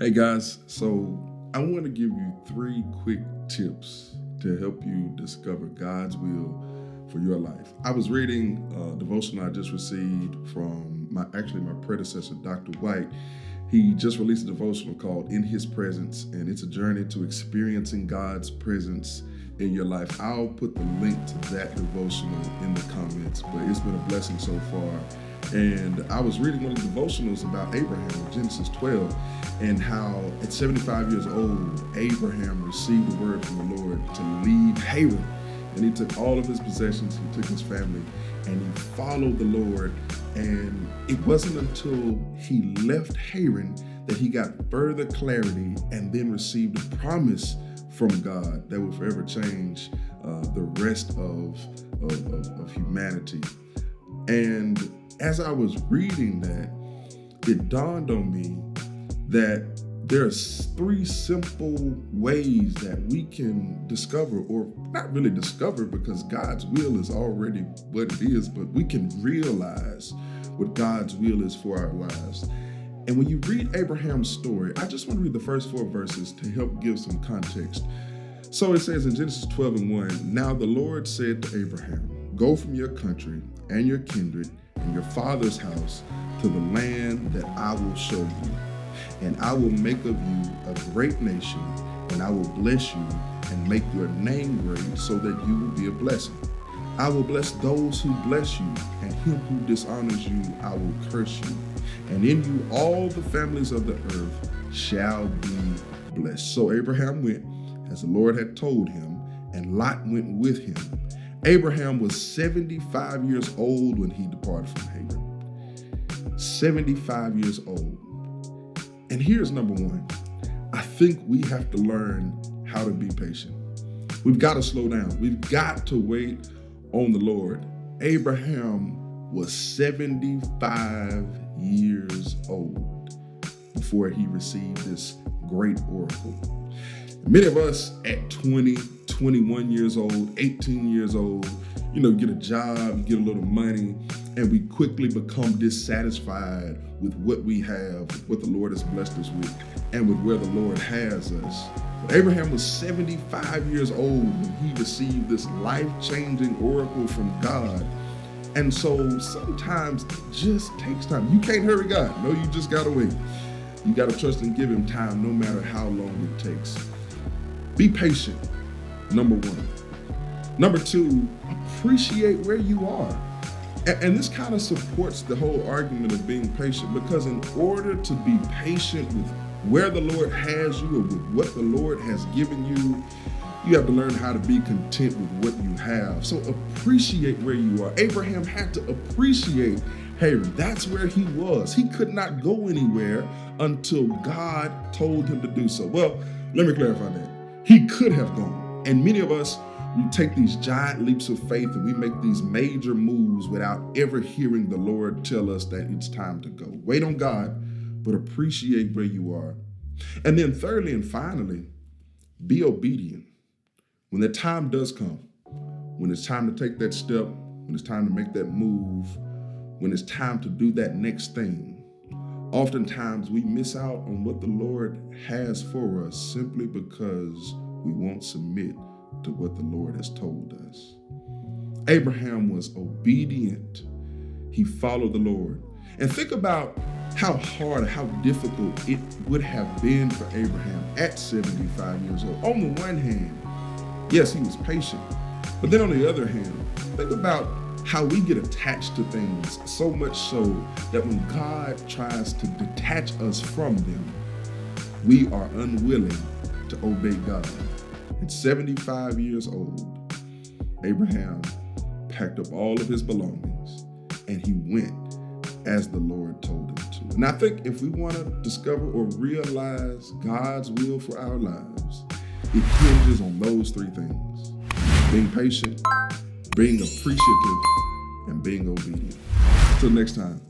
Hey guys, so I want to give you 3 quick tips to help you discover God's will for your life. I was reading a devotional I just received from my predecessor, Dr. White. He just released a devotional called In His Presence, and it's a journey to experiencing God's presence in your life. I'll put the link to that devotional in the comments, but it's been a blessing so far. And I was reading one of the devotionals about Abraham, Genesis 12, and how at 75 years old, Abraham received a word from the Lord to leave Haran. And he took all of his possessions, he took his family, and he followed the Lord. And it wasn't until he left Haran that he got further clarity and then received a promise from God that would forever change the rest of humanity. And as I was reading that, it dawned on me that there's 3 simple ways that we can discover, or not really discover because God's will is already what it is, but we can realize what God's will is for our lives. And when you read Abraham's story, I just want to read the first 4 verses to help give some context. So it says in Genesis 12:1, "Now the Lord said to Abraham, go from your country and your kindred and your father's house to the land that I will show you. And I will make of you a great nation, and I will bless you and make your name great so that you will be a blessing. I will bless those who bless you, and him who dishonors you I will curse you. And in you all the families of the earth shall be blessed." So Abraham went as the Lord had told him, and Lot went with him. Abraham was 75 years old when he departed from Haran. 75 years old. And here's number 1. I think we have to learn how to be patient. We've got to slow down. We've got to wait on the Lord. Abraham was 75 years old before he received this great oracle. Many of us at 20, 21 years old, 18 years old, get a job, get a little money, and we quickly become dissatisfied with what we have, with what the Lord has blessed us with, and with where the Lord has us. But Abraham was 75 years old when he received this life-changing oracle from God. And so sometimes it just takes time. You can't hurry God. No, you just gotta wait. You gotta trust and give him time no matter how long it takes. Be patient, number 1. Number 2, appreciate where you are. And this kind of supports the whole argument of being patient, because in order to be patient with where the Lord has you or with what the Lord has given you, you have to learn how to be content with what you have. So appreciate where you are. Abraham had to appreciate Haran. That's where he was. He could not go anywhere until God told him to do so. Well, let me clarify that. He could have gone. And many of us, we take these giant leaps of faith and we make these major moves without ever hearing the Lord tell us that it's time to go. Wait on God, but appreciate where you are. And then thirdly and finally, be obedient. When the time does come, when it's time to take that step, when it's time to make that move, when it's time to do that next thing, oftentimes we miss out on what the Lord has for us simply because we won't submit to what the Lord has told us. Abraham was obedient. He followed the Lord. And think about how hard, how difficult it would have been for Abraham at 75 years old. On the one hand, yes, he was patient. But then on the other hand, think about how we get attached to things so much so that when God tries to detach us from them, we are unwilling to obey God. At 75 years old, Abraham packed up all of his belongings and he went as the Lord told him to. And I think if we want to discover or realize God's will for our lives, it hinges on those 3 things: being patient, being appreciative, and being obedient. Until next time.